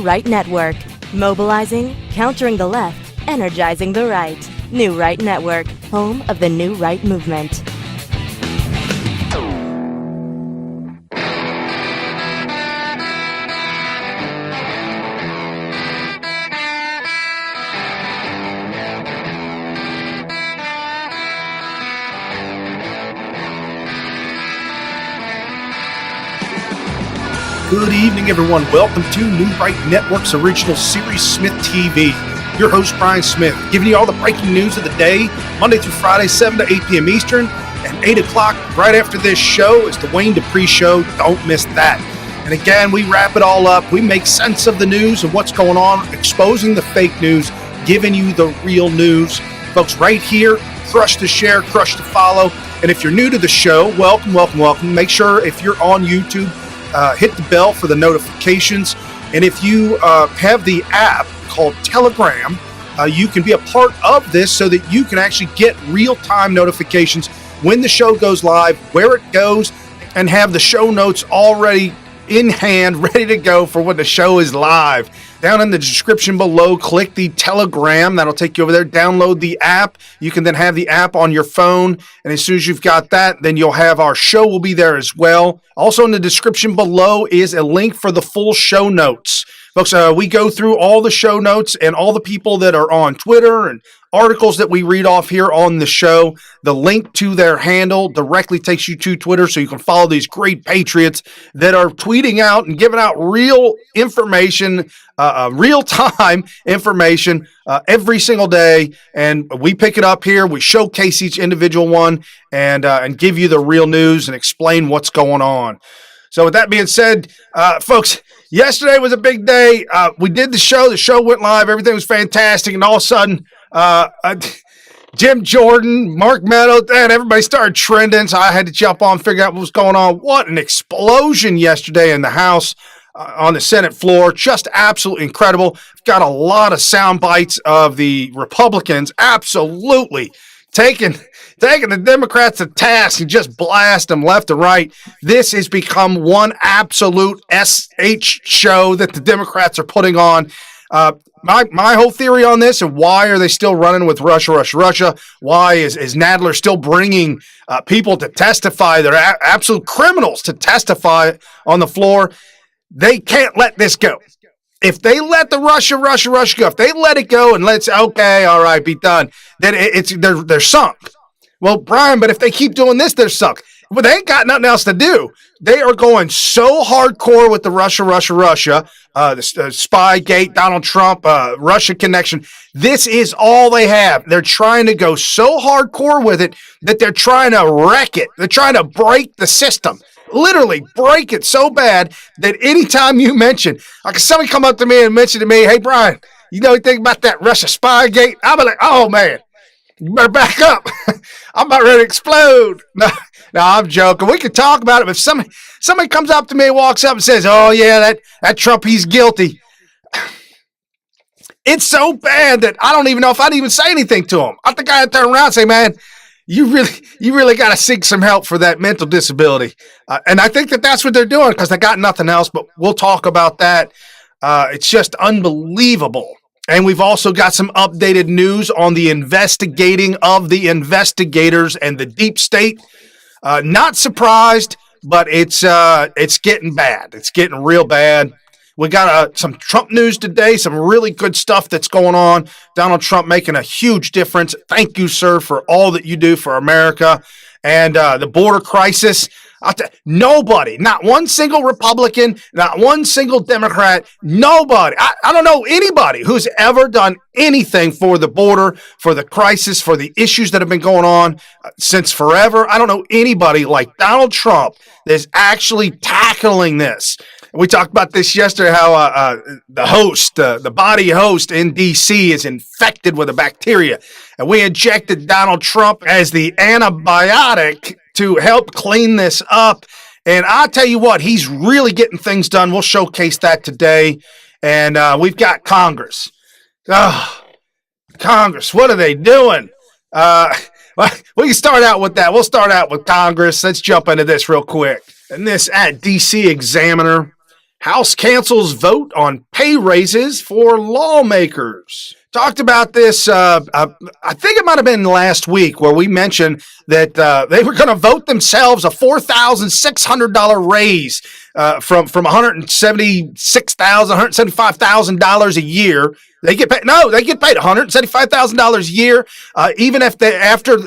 Right Network. Mobilizing, countering the left, energizing the right. New Right Network, home of the New Right movement. Good evening, everyone. Welcome to New Right Network's original series, SmythTV. Your host, Brian Smith, giving you all the breaking news of the day, Monday through Friday, 7 to 8 p.m. Eastern, and 8 o'clock right after this show is the Wayne Dupree Show. Don't miss that. And again, we wrap it all up. We make sense of the news and what's going on, exposing the fake news, giving you the real news. Folks, right here, crush to share, crush to follow. And if you're new to the show, welcome, welcome, welcome. Make sure if you're on YouTube, hit the bell for the notifications. And if you have the app called Telegram, you can be a part of this so that you can actually get real-time notifications when the show goes live, where it goes, and have the show notes already in hand, ready to go for when the show is live. Down in the description below, click the Telegram. That'll take you over there. Download the app. You can then have the app on your phone. And as soon as you've got that, then you'll have our show will be there as well. Also in the description below is a link for the full show notes. Folks, we go through all the show notes and all the people that are on Twitter and articles that we read off here on the show. The link to their handle directly takes you to Twitter so you can follow these great patriots that are tweeting out and giving out real information, real-time information every single day. And we pick it up here. We showcase each individual one and give you the real news and explain what's going on. So with that being said, folks, yesterday was a big day. We did the show. The show went live. Everything was fantastic. And all of a sudden, Jim Jordan, Mark Meadows, and everybody started trending. So I had to jump on, figure out what was going on. What an explosion yesterday in the House on the Senate floor. Just absolutely incredible. Got a lot of sound bites of the Republicans absolutely taking the Democrats to task and just blast them left and right. This has become one absolute SH show that the Democrats are putting on. My whole theory on this and why are they still running with Russia? Why is Nadler still bringing people to testify? They're absolute criminals to testify on the floor. They can't let this go. If they let the Russia go, if they let it go and let's, okay, all right, be done, then they're sunk. Well, Brian, but if they keep doing this, they're sunk. Well, they ain't got nothing else to do. They are going so hardcore with the Russia, the Spygate, Donald Trump, Russia connection. This is all they have. They're trying to go so hardcore with it that they're trying to wreck it. They're trying to break the system. Literally break it so bad that anytime you mention, like if somebody come up to me and mention to me, hey, Brian, you know anything about that Russia Spygate? I'll be like, oh, man, you better back up. I'm about ready to explode. No, I'm joking. We can talk about it, but if somebody comes up to me and walks up and says, oh, yeah, that Trump, he's guilty. It's so bad that I don't even know if I'd even say anything to him. I think I'd turn around and say, man, you really got to seek some help for that mental disability. And I think that's what they're doing because they got nothing else, but we'll talk about that. It's just unbelievable. And we've also got some updated news on the investigating of the investigators and the deep state. Not surprised, but it's getting bad. It's getting real bad. We got some Trump news today, some really good stuff that's going on. Donald Trump making a huge difference. Thank you, sir, for all that you do for America. And the border crisis. Nobody, not one single Republican, not one single Democrat, nobody. I don't know anybody who's ever done anything for the border, for the crisis, for the issues that have been going on since forever. I don't know anybody like Donald Trump that's actually tackling this. We talked about this yesterday, how the body host in D.C. is infected with a bacteria. And we injected Donald Trump as the antibiotic to help clean this up. And I'll tell you what, he's really getting things done. We'll showcase that today. And we've got Congress. Congress, what are they doing? We can start out with that. We'll start out with Congress. Let's jump into this real quick. And this at D.C. Examiner. House cancels vote on pay raises for lawmakers. Talked about this, I think it might have been last week, where we mentioned that they were going to vote themselves a $4,600 raise from $176,000, $175,000 a year. They get paid. No, they get paid $175,000 a year, even if after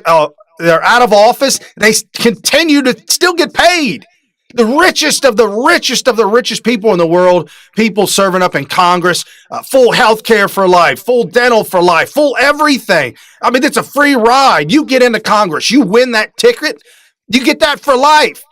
they're out of office, they continue to still get paid. The richest of the richest people in the world, people serving up in Congress, full health care for life, full dental for life, full everything. I mean, it's a free ride. You get into Congress, you win that ticket, you get that for life.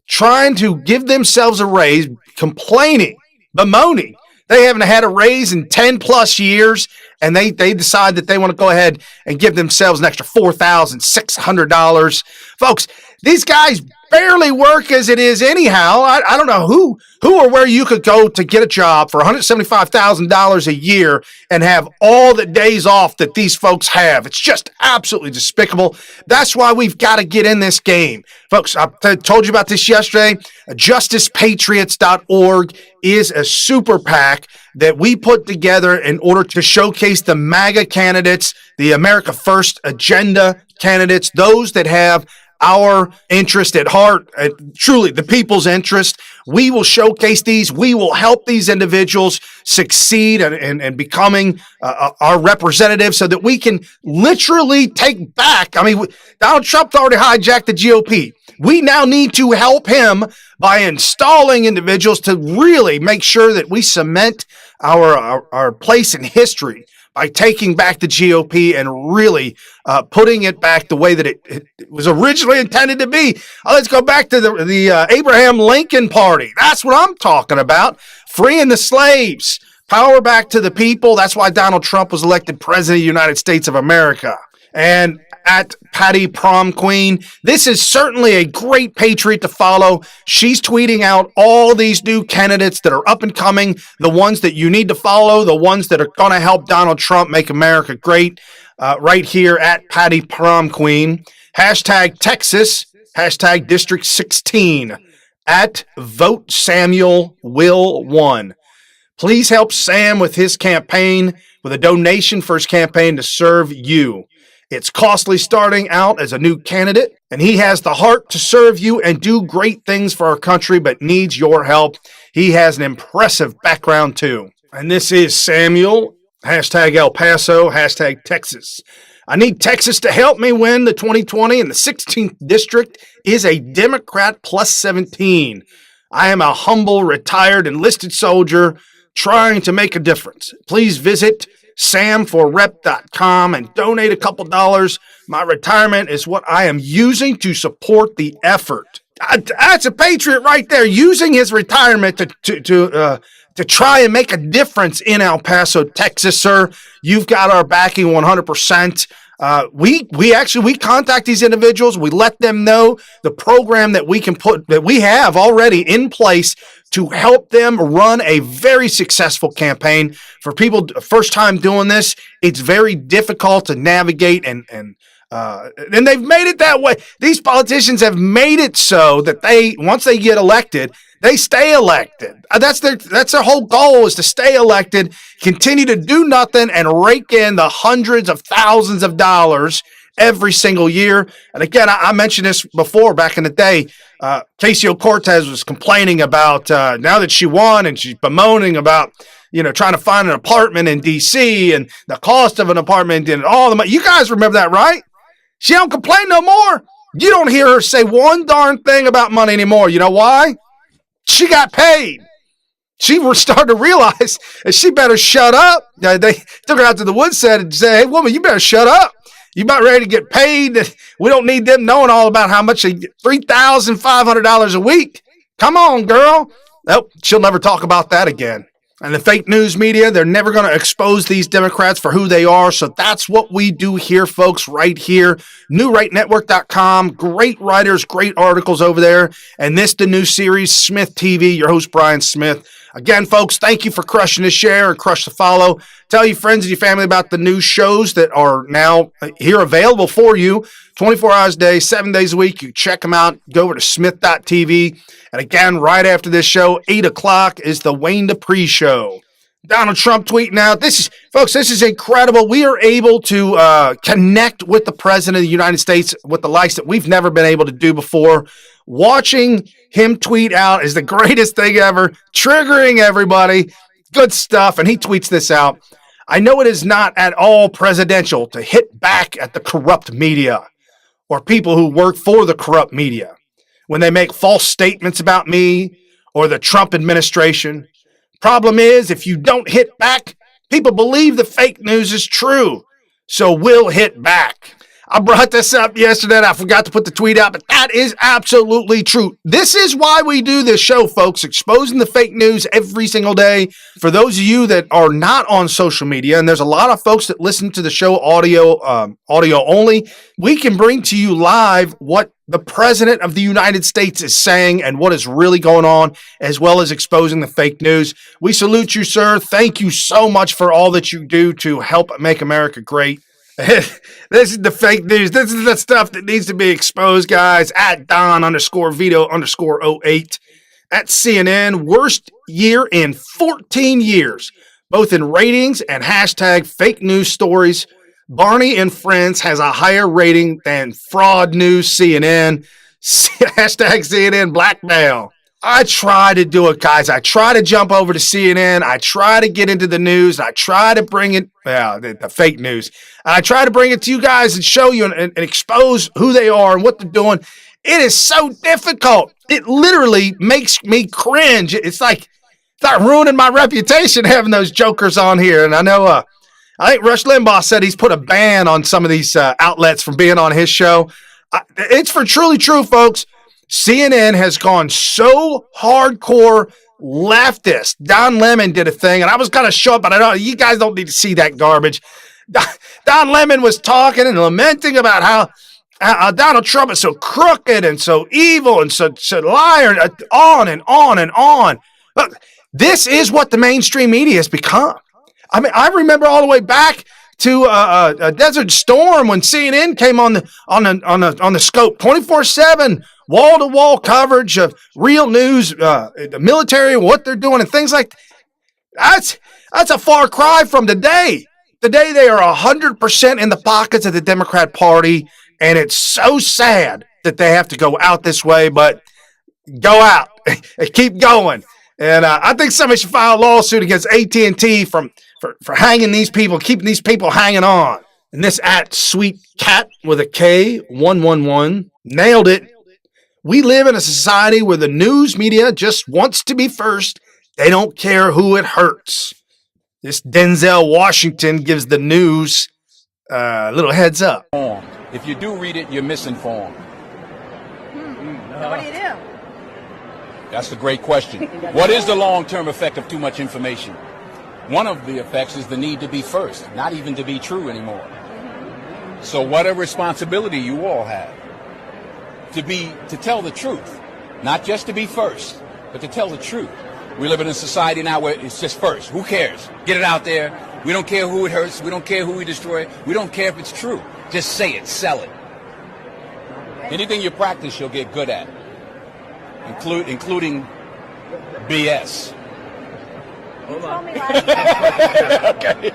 Trying to give themselves a raise, complaining, bemoaning. They haven't had a raise in 10 plus years, and they decide that they want to go ahead and give themselves an extra $4,600. Folks, these guys barely work as it is anyhow. I don't know who or where you could go to get a job for $175,000 a year and have all the days off that these folks have. It's just absolutely despicable. That's why we've got to get in this game. Folks, I told you about this yesterday. JusticePatriots.org is a super PAC that we put together in order to showcase the MAGA candidates, the America First agenda candidates, those that have our interest at heart, truly the people's interest. We will showcase these. We will help these individuals succeed and becoming our representatives so that we can literally take back. I mean, Donald Trump already hijacked the GOP. We now need to help him by installing individuals to really make sure that we cement our place in history by taking back the GOP and really putting it back the way that it was originally intended to be. Let's go back to the Abraham Lincoln Party. That's what I'm talking about. Freeing the slaves. Power back to the people. That's why Donald Trump was elected president of the United States of America. And at Patty Prom Queen, this is certainly a great patriot to follow. She's tweeting out all these new candidates that are up and coming, the ones that you need to follow, the ones that are going to help Donald Trump make America great, right here at Patty Prom Queen. Hashtag Texas, hashtag District 16, at Vote Samuel Will 1. Please help Sam with his campaign with a donation for his campaign to serve you. It's costly starting out as a new candidate, and he has the heart to serve you and do great things for our country, but needs your help. He has an impressive background, too. And this is Samuel, hashtag El Paso, hashtag Texas. I need Texas to help me win the 2020, and the 16th district is a Democrat plus 17. I am a humble, retired, enlisted soldier trying to make a difference. Please visit samforrep.com and donate a couple dollars. My retirement is what I am using to support the effort. That's a patriot right there, using his retirement to try and make a difference in El Paso, Texas, sir. You've got our backing 100%. We contact these individuals. We let them know the program that we have already in place to help them run a very successful campaign. For people first time doing this, it's very difficult to navigate and they've made it that way. These politicians have made it so that once they get elected, they stay elected. That's their whole goal, is to stay elected, continue to do nothing, and rake in the hundreds of thousands of dollars every single year. And again, I mentioned this before back in the day. Ocasio-Cortez was complaining about now that she won, and she's bemoaning about trying to find an apartment in D.C. and the cost of an apartment and all the money. You guys remember that, right? She don't complain no more. You don't hear her say one darn thing about money anymore. You know why? She got paid. She was starting to realize that she better shut up. They took her out to the woodshed and said, "Hey, woman, you better shut up. You about ready to get paid? We don't need them knowing all about how much $3,500 a week. Come on, girl." Nope, she'll never talk about that again. And the fake news media, they're never going to expose these Democrats for who they are. So that's what we do here, folks, right here. NewRightNetwork.com. Great writers, great articles over there. And this, the new series, Smith TV. Your host, Brian Smith. Again, folks, thank you for crushing the share and crush the follow. Tell your friends and your family about the new shows that are now here available for you 24 hours a day, 7 days a week. You check them out. Go over to SmythTV. And again, right after this show, 8 o'clock is the Wayne Dupree Show. Donald Trump tweeting out. This is incredible. We are able to connect with the President of the United States with the likes that we've never been able to do before. Watching him tweet out is the greatest thing ever, triggering everybody. Good stuff. And he tweets this out. I know it is not at all presidential to hit back at the corrupt media or people who work for the corrupt media when they make false statements about me or the Trump administration. Problem is, if you don't hit back, people believe the fake news is true. So we'll hit back. I brought this up yesterday and I forgot to put the tweet out, but that is absolutely true. This is why we do this show, folks, exposing the fake news every single day. For those of you that are not on social media, and there's a lot of folks that listen to the show audio only, we can bring to you live what the President of the United States is saying and what is really going on, as well as exposing the fake news. We salute you, sir. Thank you so much for all that you do to help make America great. This is the fake news. This is the stuff that needs to be exposed, guys. At Don_Vito_08. At CNN, worst year in 14 years, both in ratings and hashtag fake news stories. Barney and Friends has a higher rating than fraud news CNN. Hashtag CNN blackmail. I try to do it, guys. I try to jump over to CNN. I try to get into the news. I try to bring it, the fake news. And I try to bring it to you guys and show you and expose who they are and what they're doing. It is so difficult. It literally makes me cringe. It's like ruining my reputation having those jokers on here. And I know, I think Rush Limbaugh said he's put a ban on some of these outlets from being on his show. It's for truly true, folks. CNN has gone so hardcore leftist. Don Lemon did a thing, and I was going to show up, but you guys don't need to see that garbage. Don Lemon was talking and lamenting about how Donald Trump is so crooked and so evil and so liar, on and on and on. Look, this is what the mainstream media has become. I mean, I remember all the way back to a Desert Storm when CNN came on the scope, 24/7, wall-to-wall coverage of real news, the military, what they're doing, and things like that. That's a far cry from today. Today they are 100% in the pockets of the Democrat Party, and it's so sad that they have to go out this way. But go out, keep going, and I think somebody should file a lawsuit against AT&T for hanging these people, keeping these people hanging on. And this at Sweet Cat with a K 111 nailed it. We live in a society where the news media just wants to be first. They don't care who it hurts. This Denzel Washington gives the news a little heads up. If you do read it, you're misinformed. So what do you do? That's a great question. What is the long-term effect of too much information? One of the effects is the need to be first, not even to be true anymore. So what a responsibility you all have to tell the truth, not just to be first, but to tell the truth. We live in a society now where it's just first. Who cares? Get it out there. We don't care who it hurts. We don't care who we destroy. We don't care if it's true. Just say it, sell it. Anything you practice, you'll get good at, including BS. You told me last Okay.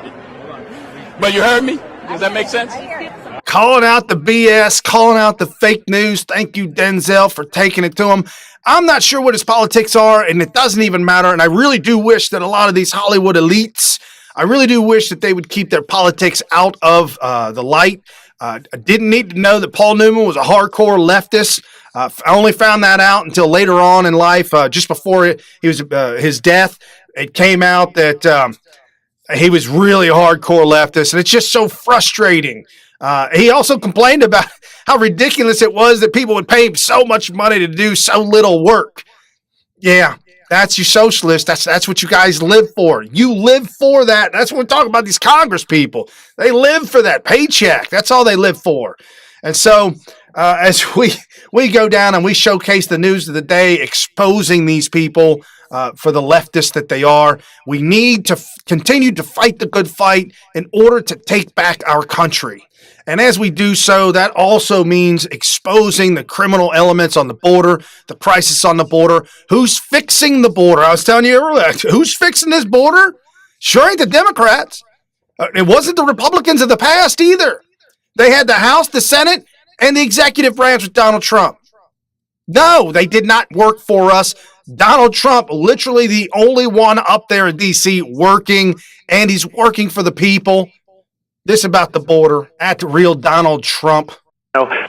But you heard me? Does that make sense? I hear you. Calling out the BS, calling out the fake news. Thank you, Denzel, for taking it to him. I'm not sure what his politics are, and it doesn't even matter. And I really do wish that a lot of these Hollywood elites, I really do wish that they would keep their politics out of the light. I didn't need to know that Paul Newman was a hardcore leftist. I only found that out until later on in life, just before his death. It came out that he was really a hardcore leftist, and it's just so frustrating. He also complained about how ridiculous it was that people would pay him so much money to do so little work. Yeah, that's your socialist. That's what you guys live for. You live for that. That's what we're talking about, these Congress people. They live for that paycheck. That's all they live for. And so as we go down and we showcase the news of the day, exposing these people, for the leftists that they are. We need to continue to fight the good fight in order to take back our country. And as we do so, that also means exposing the criminal elements on the border, the crisis on the border. Who's fixing the border? I was telling you earlier, who's fixing this border? Sure ain't the Democrats. It wasn't the Republicans of the past either. They had the House, the Senate, and the executive branch with Donald Trump. No, they did not work for us. Donald Trump, literally the only one up there in D.C. working, and he's working for the people. This about the border, at the real Donald Trump.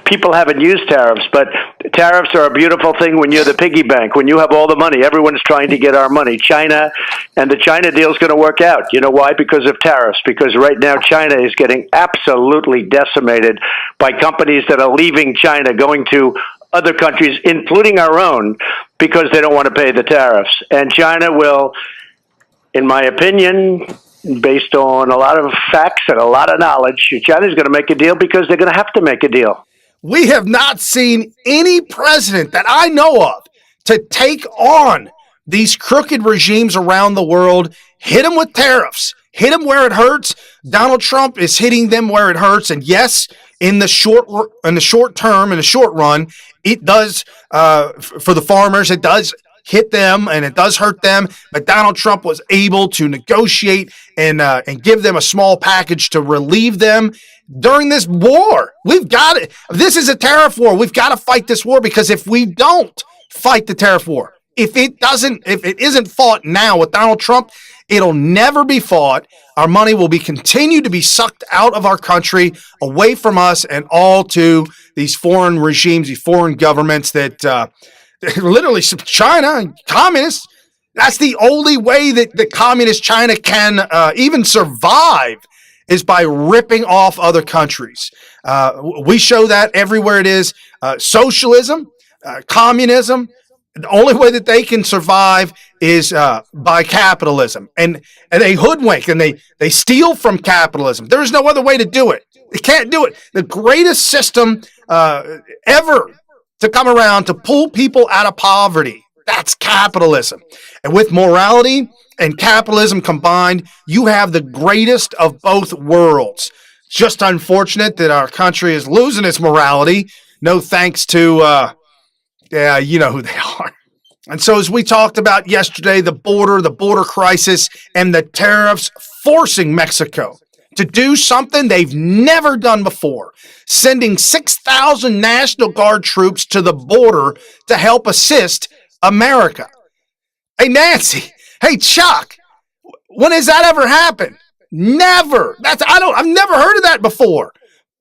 People haven't used tariffs, but tariffs are a beautiful thing when you're the piggy bank, when you have all the money. Everyone's trying to get our money. China, and the China deal is going to work out. You know why? Because of tariffs. Because right now China is getting absolutely decimated by companies that are leaving China, going to other countries, including our own, because they don't want to pay the tariffs. And China will, in my opinion, based on a lot of facts and a lot of knowledge, China's going to make a deal because they're going to have to make a deal. We have not seen any president that I know of to take on these crooked regimes around the world, hit them with tariffs, hit them where it hurts. Donald Trump is hitting them where it hurts. And yes, in the short term, in the short run, it does, for the farmers, it does hit them and it does hurt them, but Donald Trump was able to negotiate and give them a small package to relieve them during this war. We've got it. This is a tariff war. We've got to fight this war, because if we don't fight the tariff war, if it isn't fought now with Donald Trump, it'll never be fought. Our money will continue to be sucked out of our country, away from us, and all to these foreign regimes, these foreign governments that literally China and communists. That's the only way that the communist China can even survive, is by ripping off other countries. We show that everywhere it is. Socialism, communism, the only way that they can survive is by capitalism. And they hoodwink and they steal from capitalism. There's no other way to do it. They can't do it. The greatest system ever to come around to pull people out of poverty, that's capitalism. And with morality and capitalism combined, you have the greatest of both worlds. Just unfortunate that our country is losing its morality. No thanks to, you know who they are. And so as we talked about yesterday, the border crisis, and the tariffs forcing Mexico to do something they've never done before, sending 6,000 National Guard troops to the border to help assist America. Hey, Nancy. Hey, Chuck. When has that ever happened? Never. I've never heard of that before.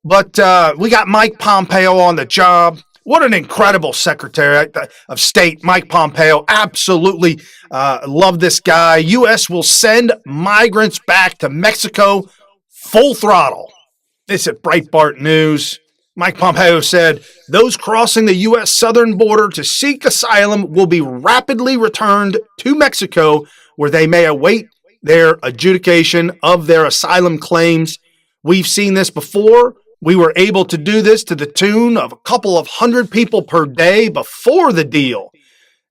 But we got Mike Pompeo on the job. What an incredible Secretary of State, Mike Pompeo. Absolutely love this guy. U.S. will send migrants back to Mexico full throttle. This is Breitbart News. Mike Pompeo said, those crossing the U.S. southern border to seek asylum will be rapidly returned to Mexico, where they may await their adjudication of their asylum claims. We've seen this before. We were able to do this to the tune of a couple of hundred people per day before the deal.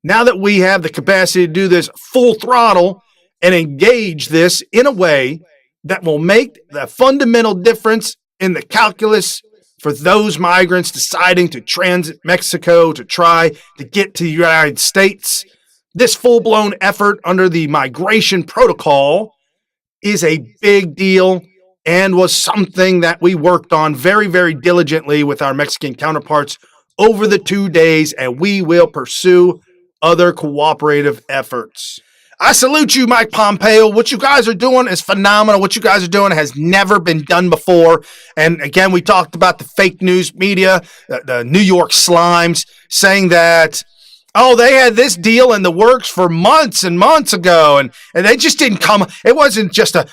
Now that we have the capacity to do this full throttle and engage this in a way that will make the fundamental difference in the calculus for those migrants deciding to transit Mexico to try to get to the United States, this full-blown effort under the migration protocol is a big deal and was something that we worked on very, very diligently with our Mexican counterparts over the 2 days, and we will pursue other cooperative efforts. I salute you, Mike Pompeo. What you guys are doing is phenomenal. What you guys are doing has never been done before. And again, we talked about the fake news media, the New York Slimes, saying that, oh, they had this deal in the works for months and months ago, and they just didn't come. It wasn't just a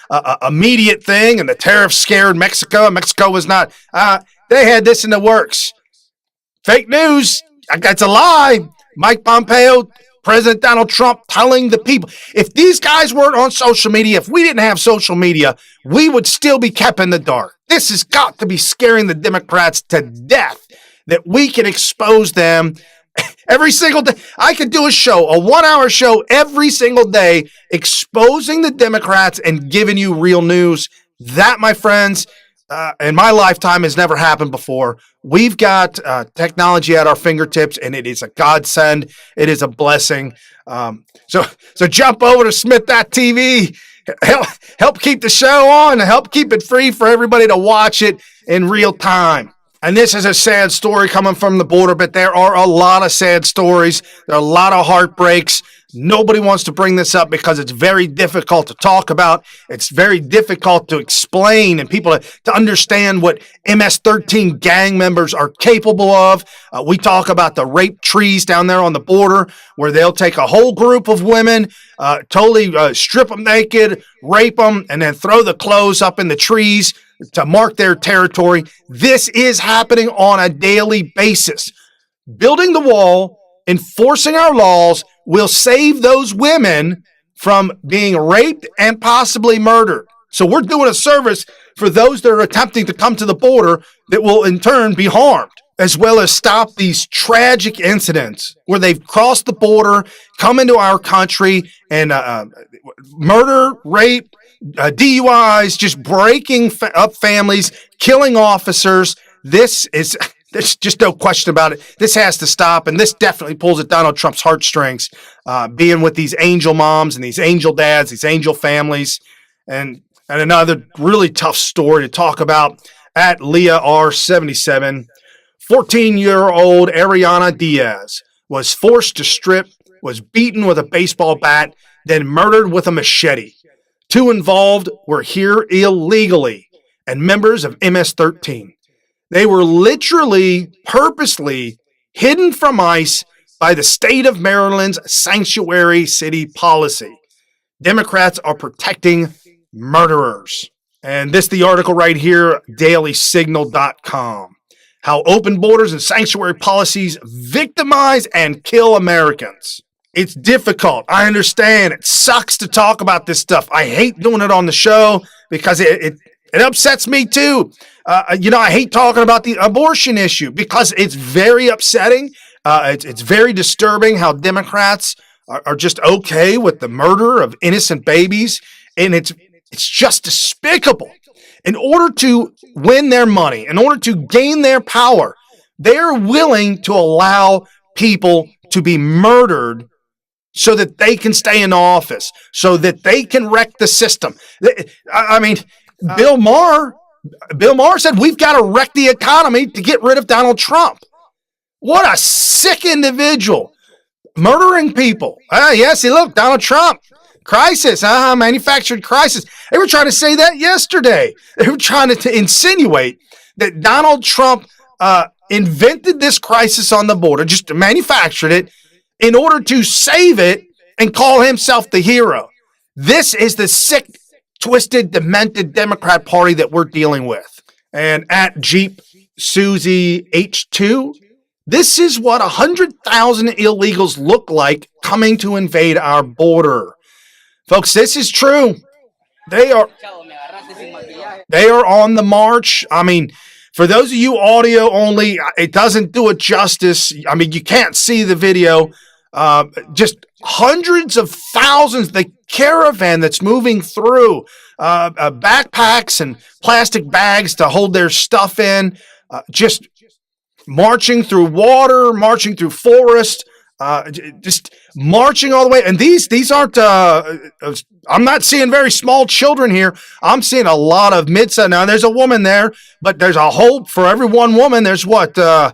immediate thing, and the tariffs scared Mexico. Mexico was not. They had this in the works. Fake news. That's a lie. Mike Pompeo, President Donald Trump telling the people, if these guys weren't on social media, if we didn't have social media, we would still be kept in the dark. This has got to be scaring the Democrats to death, that we can expose them Every single day. I could do a 1-hour show every single day, exposing the Democrats and giving you real news. That, my friends, in my lifetime has never happened before. We've got technology at our fingertips, and it is a godsend. It is a blessing. So jump over to SmythTV. Help keep the show on, help keep it free for everybody to watch it in real time. And this is a sad story coming from the border, but there are a lot of sad stories. There are a lot of heartbreaks. Nobody wants to bring this up because it's very difficult to talk about. It's very difficult to explain and people to understand what MS-13 gang members are capable of. We talk about the rape trees down there on the border where they'll take a whole group of women, totally strip them naked, rape them, and then throw the clothes up in the trees to mark their territory. This is happening on a daily basis. Building the wall, enforcing our laws will save those women from being raped and possibly murdered. So we're doing a service for those that are attempting to come to the border that will in turn be harmed, as well as stop these tragic incidents where they've crossed the border, come into our country, and murder, rape, DUIs, just breaking up families, killing officers. There's just no question about it. This has to stop, and this definitely pulls at Donald Trump's heartstrings, being with these angel moms and these angel dads, these angel families. And another really tough story to talk about at Leah R77. 14-year-old Ariana Diaz was forced to strip, was beaten with a baseball bat, then murdered with a machete. 2 involved were here illegally and members of MS-13. They were literally, purposely hidden from ICE by the state of Maryland's sanctuary city policy. Democrats are protecting murderers. And this, the article right here, dailysignal.com. How open borders and sanctuary policies victimize and kill Americans. It's difficult. I understand. It sucks to talk about this stuff. I hate doing it on the show because it upsets me too. I hate talking about the abortion issue because it's very upsetting. It's very disturbing how Democrats are just okay with the murder of innocent babies. And it's just despicable. In order to win their money, in order to gain their power, they're willing to allow people to be murdered so that they can stay in office, so that they can wreck the system. I mean, Bill Maher said we've got to wreck the economy to get rid of Donald Trump. What a sick individual. Murdering people. Yes, look, Donald Trump. Crisis, manufactured crisis. They were trying to say that yesterday. They were trying to insinuate that Donald Trump invented this crisis on the border, just manufactured it in order to save it and call himself the hero. This is the sick, twisted, demented Democrat Party that we're dealing with. And at Jeep Susie H2, this is what 100,000 illegals look like coming to invade our border. Folks, this is true. They are on the march. I mean, for those of you audio only, it doesn't do it justice. I mean, you can't see the video. Just hundreds of thousands, the caravan that's moving through, backpacks and plastic bags to hold their stuff in, just marching through water, marching through forest, just marching all the way. And these aren't, I'm not seeing very small children here. I'm seeing a lot of mid-size. Now, there's a woman there, but there's a whole, for every one woman, there's 5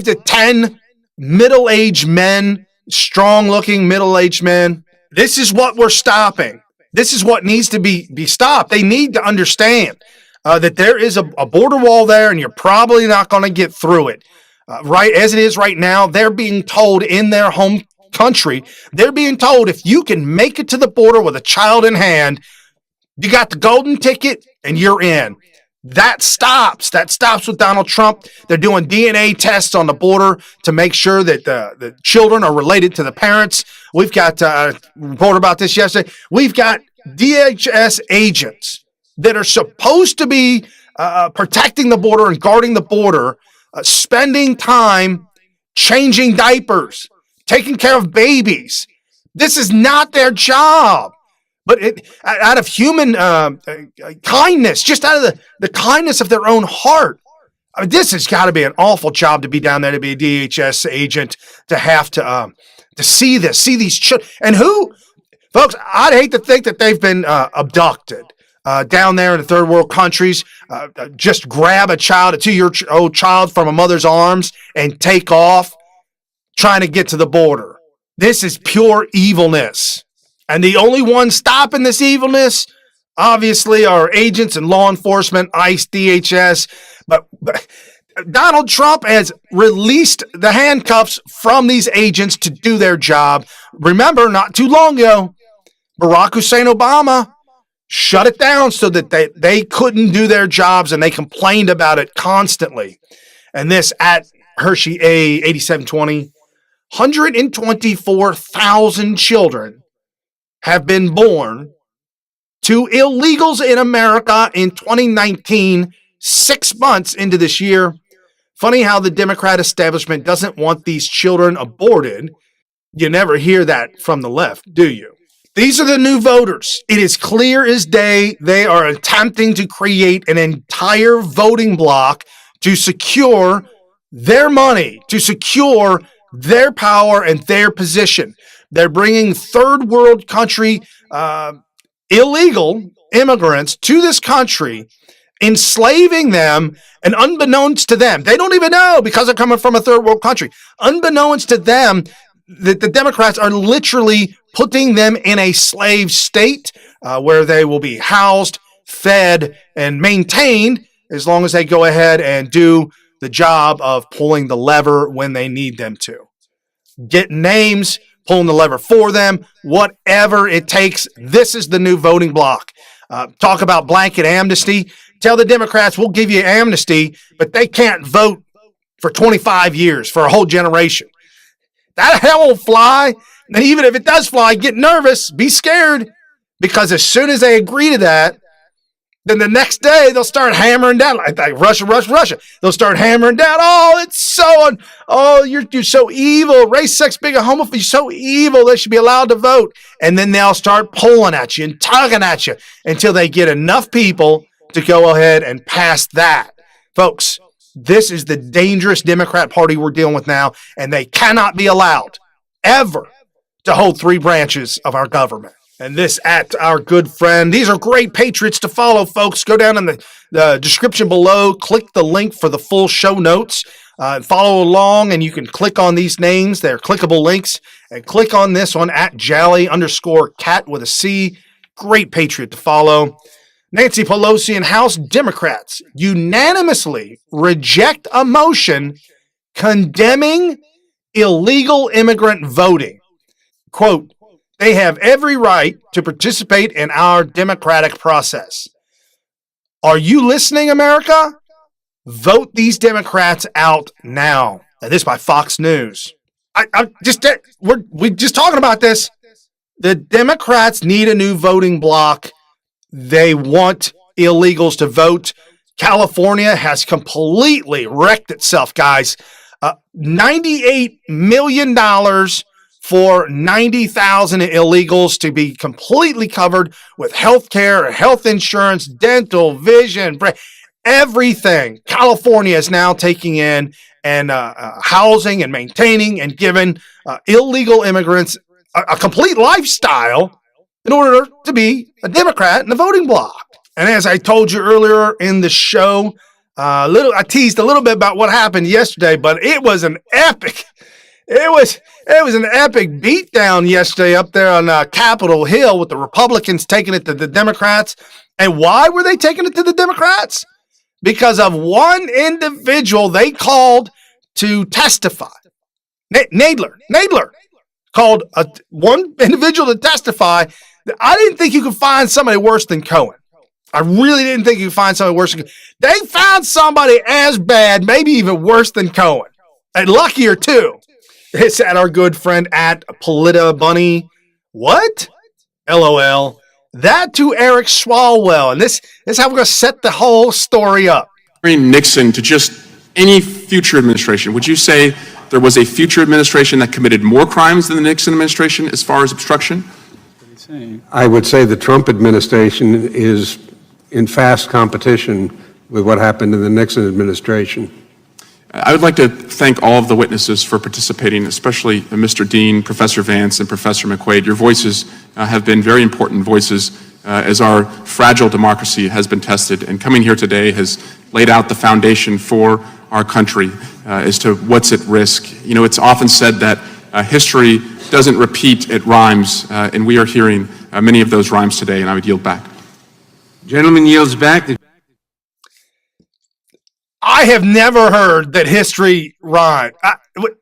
to 10 middle-aged men, strong-looking middle-aged men. This is what we're stopping. This is what needs to be stopped. They need to understand that there is a border wall there, and you're probably not going to get through it. Right as it is right now, they're being told in their home country, they're being told if you can make it to the border with a child in hand, you got the golden ticket and you're in. That stops with Donald Trump. They're doing DNA tests on the border to make sure that the children are related to the parents. We've got a report about this yesterday. We've got DHS agents that are supposed to be protecting the border and guarding the border, spending time changing diapers, taking care of babies. This is not their job. But out of human kindness, just out of the kindness of their own heart. I mean, this has got to be an awful job to be down there, to be a DHS agent, to have to see this, see these children. And who, folks, I'd hate to think that they've been abducted down there in the third world countries. Just grab a 2-year-old child from a mother's arms and take off trying to get to the border. This is pure evilness. And the only ones stopping this evilness, obviously, are agents and law enforcement, ICE, DHS. But Donald Trump has released the handcuffs from these agents to do their job. Remember, not too long ago, Barack Hussein Obama shut it down so that they couldn't do their jobs, and they complained about it constantly. And this at Hershey A 8720, 124,000 children have been born to illegals in America in 2019, 6 months into this year. Funny how the Democrat establishment doesn't want these children aborted. You never hear that from the left, do you? These are the new voters. It is clear as day they are attempting to create an entire voting bloc to secure their money, to secure their power and their position. They're bringing third world country illegal immigrants to this country, enslaving them, and unbeknownst to them, they don't even know because they're coming from a third world country. Unbeknownst to them, the Democrats are literally putting them in a slave state where they will be housed, fed, and maintained as long as they go ahead and do the job of pulling the lever when they need them to. Get names, pulling the lever for them, whatever it takes. This is the new voting bloc. Talk about blanket amnesty. Tell the Democrats we'll give you amnesty, but they can't vote for 25 years, for a whole generation. That hell won't fly. And even if it does fly, get nervous, be scared, because as soon as they agree to that, then the next day they'll start hammering down like Russia. They'll start hammering down. Oh, it's so, you're so evil. Race, sex, bigot, homophobe. You're so evil. They should be allowed to vote. And then they'll start pulling at you and tugging at you until they get enough people to go ahead and pass that. Folks, this is the dangerous Democrat Party we're dealing with now, and they cannot be allowed ever to hold 3 branches of our government. And this at our good friend. These are great patriots to follow, folks. Go down in the description below. Click the link for the full show notes. Follow along, and you can click on these names. They're clickable links. And click on this one at Jally_cat with a C. Great patriot to follow. Nancy Pelosi and House Democrats unanimously reject a motion condemning illegal immigrant voting. Quote, they have every right to participate in our democratic process. Are you listening, America? Vote these Democrats out now. And this by Fox News. We're just talking about this. The Democrats need a new voting bloc. They want illegals to vote. California has completely wrecked itself, guys. $98 million for 90,000 illegals to be completely covered with health care, health insurance, dental, vision, everything. California is now taking in and housing and maintaining and giving illegal immigrants a complete lifestyle in order to be a Democrat in the voting bloc. And as I told you earlier in the show, I teased a little bit about what happened yesterday, but it was an epic. It was an epic beatdown yesterday up there on Capitol Hill with the Republicans taking it to the Democrats. And why were they taking it to the Democrats? Because of one individual they called to testify. Nadler called one individual to testify. I didn't think you could find somebody worse than Cohen. I really didn't think you could find somebody worse than Cohen. They found somebody as bad, maybe even worse than Cohen. And luckier, too. It's at our good friend at Polita Bunny. What? LOL. That to Eric Swalwell. And this is how we're going to set the whole story up. Nixon to just any future administration, would you say there was a future administration that committed more crimes than the Nixon administration as far as obstruction? I would say the Trump administration is in fast competition with what happened in the Nixon administration. I would like to thank all of the witnesses for participating, especially Mr. Dean, Professor Vance, and Professor McQuaid. Your voices have been very important voices as our fragile democracy has been tested, and coming here today has laid out the foundation for our country as to what's at risk. You know, it's often said that history doesn't repeat, it rhymes, and we are hearing many of those rhymes today, and I would yield back. Gentleman yields back. I have never heard that history rhymed.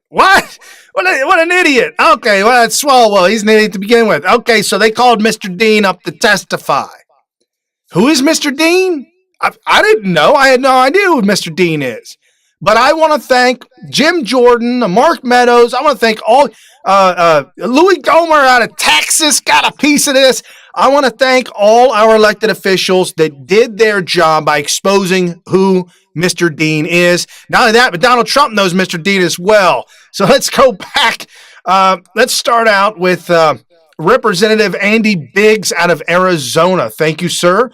What? What an idiot. Okay, well, that's Swalwell. He's an idiot to begin with. Okay, so they called Mr. Dean up to testify. Who is Mr. Dean? I didn't know. I had no idea who Mr. Dean is. But I want to thank Jim Jordan, Mark Meadows. I want to thank all Louis Gomer out of Texas got a piece of this. I want to thank all our elected officials that did their job by exposing who Mr. Dean is. Not only that, but Donald Trump knows Mr. Dean as well. So let's go back. Let's start out with Representative Andy Biggs out of Arizona. Thank you, sir.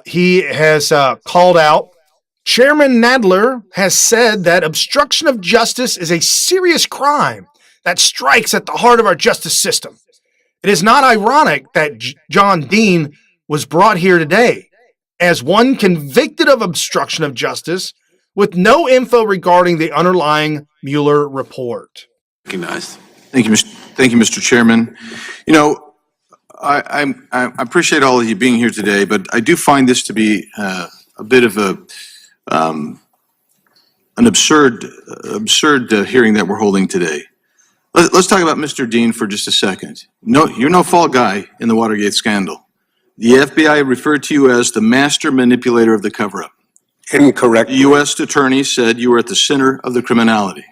He has called out. Chairman Nadler has said that obstruction of justice is a serious crime that strikes at the heart of our justice system. It is not ironic that John Dean was brought here today as one convicted of obstruction of justice with no info regarding the underlying Mueller report. Recognized. Thank you, Mr. Chairman. You know, I appreciate all of you being here today, but I do find this to be a bit of an absurd hearing that we're holding today. Let's talk about Mr. Dean for just a second. No, you're no fall guy in the Watergate scandal. The FBI referred to you as the master manipulator of the cover-up. Incorrect. The U.S. attorney said you were at the center of the criminality.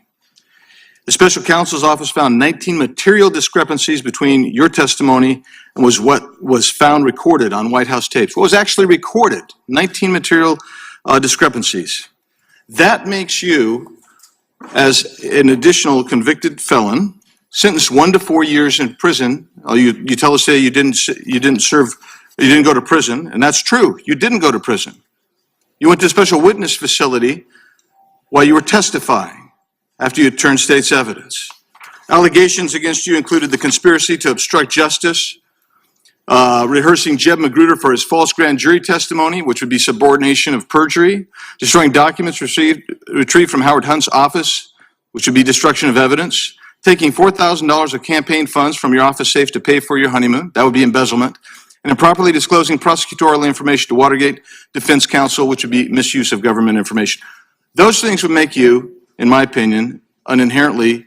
The special counsel's office found 19 material discrepancies between your testimony and what was found recorded on White House tapes. What was actually recorded, 19 material discrepancies. That makes you, as an additional convicted felon, sentenced 1 to 4 years in prison. You tell us today you didn't go to prison, and that's true. You didn't go to prison. You went to a special witness facility while you were testifying after you had turned state's evidence. Allegations against you included the conspiracy to obstruct justice, rehearsing Jeb Magruder for his false grand jury testimony, which would be subordination of perjury, destroying documents retrieved from Howard Hunt's office, which would be destruction of evidence, taking $4,000 of campaign funds from your office safe to pay for your honeymoon, that would be embezzlement, and improperly disclosing prosecutorial information to Watergate defense counsel, which would be misuse of government information. Those things would make you, in my opinion, an inherently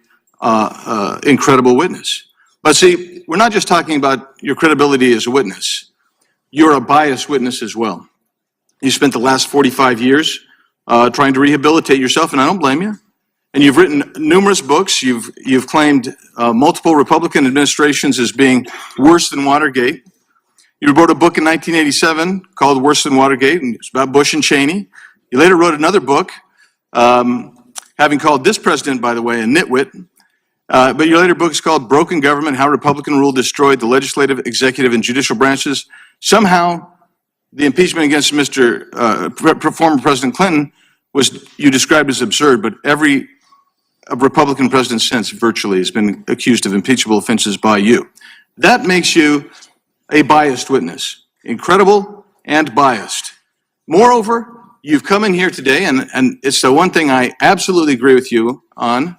incredible witness. But see, we're not just talking about your credibility as a witness. You're a biased witness as well. You spent the last 45 years trying to rehabilitate yourself, and I don't blame you. And you've written numerous books. You've claimed multiple Republican administrations as being worse than Watergate. You wrote a book in 1987 called Worse Than Watergate, and it's about Bush and Cheney. You later wrote another book, having called this president, by the way, a nitwit. But your later book is called Broken Government, How Republican Rule Destroyed the Legislative, Executive, and Judicial Branches. Somehow, the impeachment against former President Clinton you described as absurd, but every Republican president since virtually has been accused of impeachable offenses by you. That makes you a biased witness, incredible and biased. Moreover, you've come in here today, and it's the one thing I absolutely agree with you on.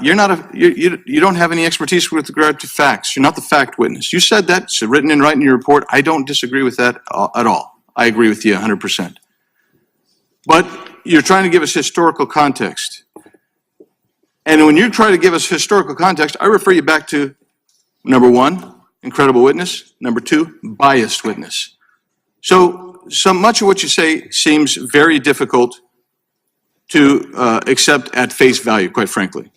You don't have any expertise with regard to facts. You're not the fact witness. You said that. It's written in right in your report. I don't disagree with that at all. I agree with you 100%. But you're trying to give us historical context. And when you try to give us historical context, I refer you back to, number one, incredible witness. Number two, biased witness. So much of what you say seems very difficult to accept at face value, quite frankly.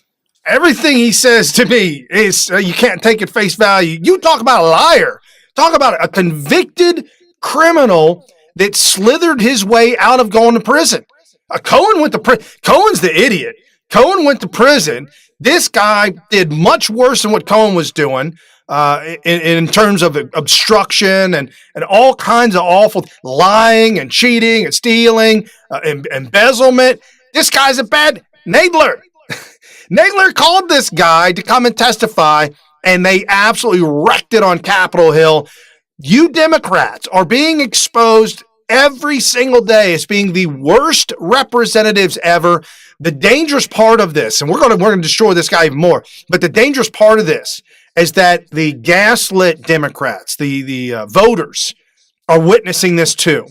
Everything he says to me is you can't take at face value. You talk about a liar. Talk about a convicted criminal that slithered his way out of going to prison. Cohen went to prison. Cohen's the idiot. Cohen went to prison. This guy did much worse than what Cohen was doing in terms of obstruction and all kinds of awful lying and cheating and stealing, embezzlement. This guy's a bad Nadler. Nadler called this guy to come and testify, and they absolutely wrecked it on Capitol Hill. You Democrats are being exposed every single day as being the worst representatives ever. The dangerous part of this, and we're going to destroy this guy even more, but the dangerous part of this is that the gaslit Democrats, the voters, are witnessing this too.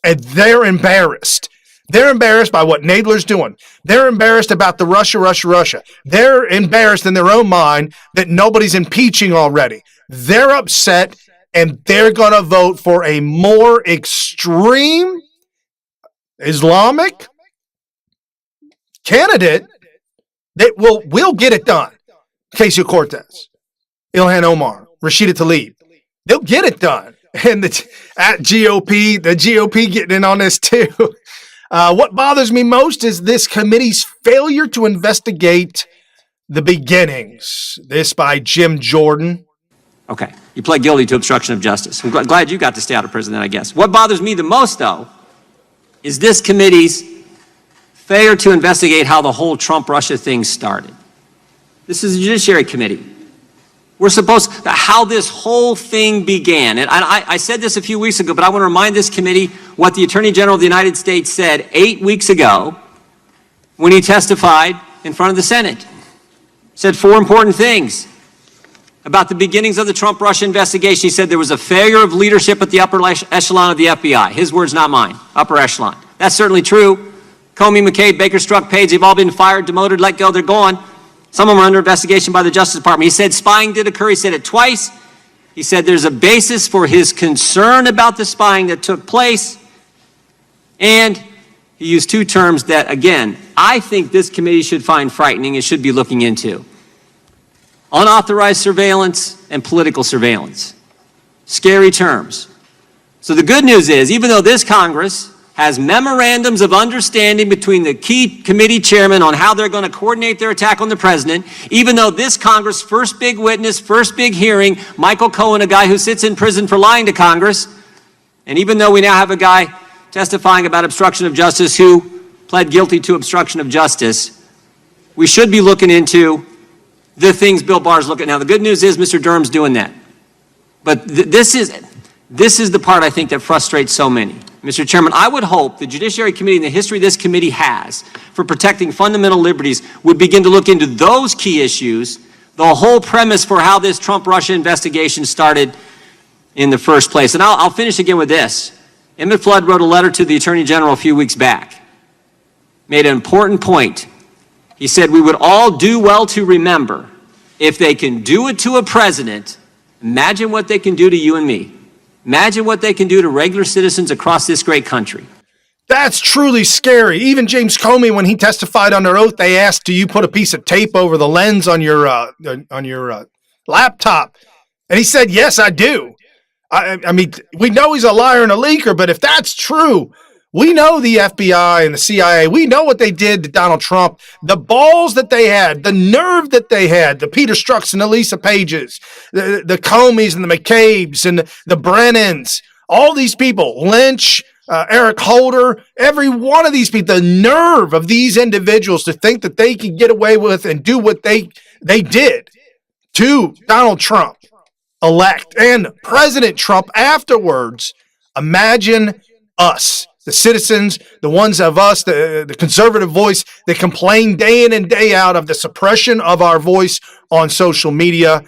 And they're embarrassed. They're embarrassed by what Nadler's doing. They're embarrassed about the Russia. They're embarrassed in their own mind that nobody's impeaching already. They're upset, and they're going to vote for a more extreme Islamic candidate that will get it done. Ocasio-Cortez, Ilhan Omar, Rashida Tlaib. They'll get it done. And the GOP getting in on this too. What bothers me most is this committee's failure to investigate the beginnings. This by Jim Jordan. Okay, you pled guilty to obstruction of justice. I'm glad you got to stay out of prison then, I guess. What bothers me the most, though, is this committee's failure to investigate how the whole Trump-Russia thing started. This is a Judiciary Committee. We're supposed to, how this whole thing began. And I said this a few weeks ago, but I want to remind this committee what the Attorney General of the United States said 8 weeks ago when he testified in front of the Senate. He said 4 important things about the beginnings of the Trump-Russia investigation. He said there was a failure of leadership at the upper echelon of the FBI. His words, not mine. Upper echelon. That's certainly true. Comey, McCabe, Baker, Strzok, Page, they've all been fired, demoted, let go, they're gone. Some of them are under investigation by the Justice Department. He said spying did occur. He said it twice. He said there's a basis for his concern about the spying that took place. And he used 2 terms that, again, I think this committee should find frightening and should be looking into. Unauthorized surveillance and political surveillance. Scary terms. So the good news is, even though this Congress has memorandums of understanding between the key committee chairmen on how they're going to coordinate their attack on the president, even though this Congress' first big witness, first big hearing, Michael Cohen, a guy who sits in prison for lying to Congress, and even though we now have a guy testifying about obstruction of justice who pled guilty to obstruction of justice, we should be looking into the things Bill Barr's looking at. Now, the good news is Mr. Durham's doing that. But this is the part I think that frustrates so many. Mr. Chairman, I would hope the Judiciary Committee and the history this committee has for protecting fundamental liberties would begin to look into those key issues, the whole premise for how this Trump-Russia investigation started in the first place. And I'll finish again with this. Emmett Flood wrote a letter to the Attorney General a few weeks back, made an important point. He said, we would all do well to remember, if they can do it to a president, imagine what they can do to you and me. Imagine what they can do to regular citizens across this great country. That's truly scary. Even James Comey, when he testified under oath, they asked, do you put a piece of tape over the lens on your laptop? And he said, yes, I do. I mean, we know he's a liar and a leaker, but if that's true, we know the FBI and the CIA, we know what they did to Donald Trump, the balls that they had, the nerve that they had, the Peter Strzok's and the Lisa Pages, the Comeys and the McCabes and the Brennans, all these people, Lynch, Eric Holder, every one of these people, the nerve of these individuals to think that they could get away with and do what they did to Donald Trump, elect, and President Trump afterwards. Imagine us, the citizens, the ones of us, the conservative voice that complain day in and day out of the suppression of our voice on social media.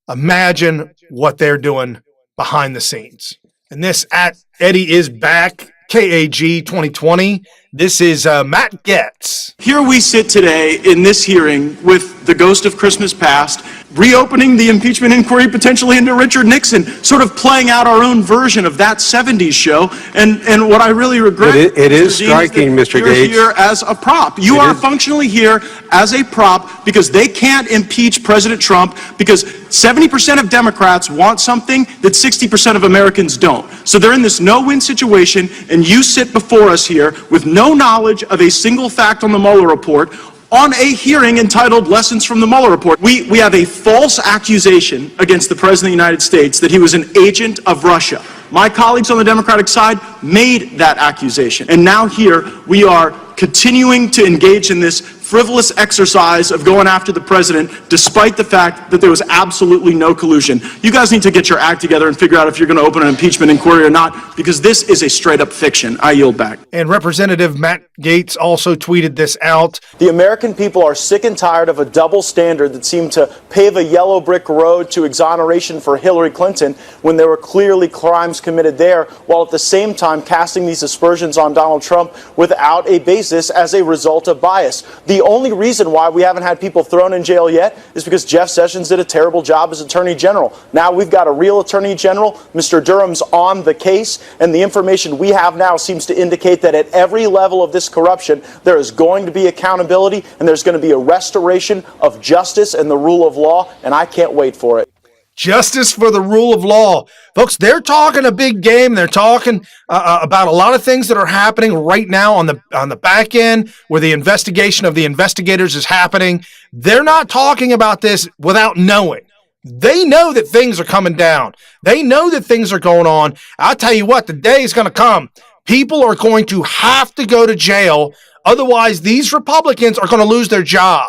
Imagine what they're doing behind the scenes. And this at Eddie is back, KAG 2020. This is Matt Getz. Here we sit today in this hearing with the ghost of Christmas past, reopening the impeachment inquiry potentially into Richard Nixon, sort of playing out our own version of that 70s show. And what I really regret it is striking, Mr. You're Gates. here as a prop. You are functionally here as a prop because they can't impeach President Trump because 70% of Democrats want something that 60% of Americans don't. So they're in this no-win situation, and you sit before us here with no knowledge of a single fact on the Mueller report, on a hearing entitled Lessons from the Mueller Report. We have a false accusation against the President of the United States that he was an agent of Russia. My colleagues on the Democratic side made that accusation. And now here we are continuing to engage in this frivolous exercise of going after the president, despite the fact that there was absolutely no collusion. You guys need to get your act together and figure out if you're going to open an impeachment inquiry or not, because this is a straight-up fiction. I yield back. And Representative Matt Gaetz also tweeted this out. The American people are sick and tired of a double standard that seemed to pave a yellow brick road to exoneration for Hillary Clinton when there were clearly crimes committed there, while at the same time casting these aspersions on Donald Trump without a basis as a result of bias. The only reason why we haven't had people thrown in jail yet is because Jeff Sessions did a terrible job as Attorney General. Now we've got a real Attorney General. Mr. Durham's on the case, and the information we have now seems to indicate that at every level of this corruption, there is going to be accountability, and there's going to be a restoration of justice and the rule of law, and I can't wait for it. Justice for the rule of law. Folks, they're talking a big game. They're talking about a lot of things that are happening right now on the back end where the investigation of the investigators is happening. They're not talking about this without knowing. They know that things are coming down. They know that things are going on. I'll tell you what, the day is going to come. People are going to have to go to jail. Otherwise, these Republicans are going to lose their job.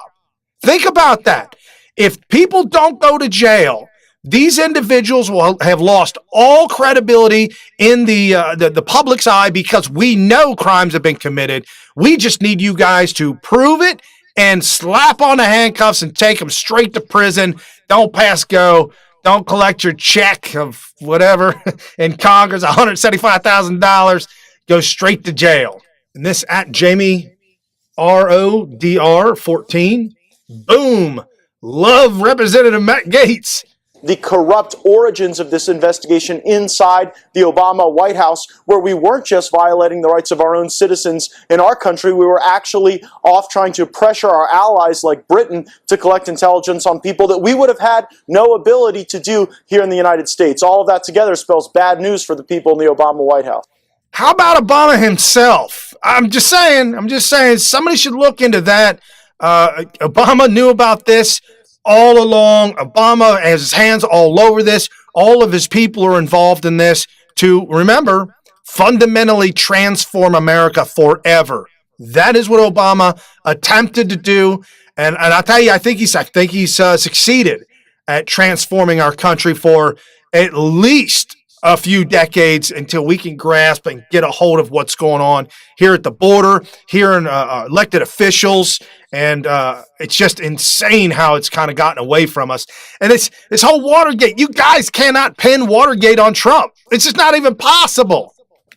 Think about that. If people don't go to jail, these individuals will have lost all credibility in the public's eye because we know crimes have been committed. We just need you guys to prove it and slap on the handcuffs and take them straight to prison. Don't pass go. Don't collect your check of whatever in Congress, $175,000. Go straight to jail. And this at Jamie RODR 14. Boom. Love Representative Matt Gaetz. The corrupt origins of this investigation inside the Obama White House, where we weren't just violating the rights of our own citizens in our country, we were actually off trying to pressure our allies like Britain to collect intelligence on people that we would have had no ability to do here in the United States. All of that together spells bad news for the people in the Obama White House. How about Obama himself? I'm just saying, somebody should look into that. Obama knew about this all along. Obama has his hands all over this. All of his people are involved in this to, remember, fundamentally transform America forever. That is what Obama attempted to do. And I'll tell you, I think he's succeeded at transforming our country for at least a few decades until we can grasp and get a hold of what's going on here at the border, here in elected officials. And it's just insane how it's kind of gotten away from us. And this whole Watergate, you guys cannot pin Watergate on Trump. It's just not even possible.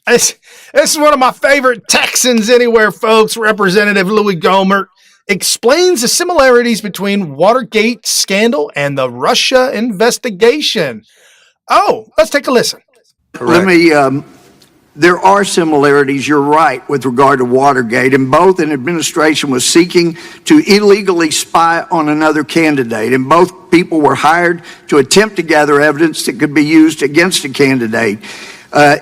This is one of my favorite Texans anywhere, folks. Representative Louis Gohmert explains the similarities between Watergate scandal and the Russia investigation. Oh, let's take a listen. Correct. Let me, there are similarities, you're right, with regard to Watergate. In both, an administration was seeking to illegally spy on another candidate, and both people were hired to attempt to gather evidence that could be used against a candidate.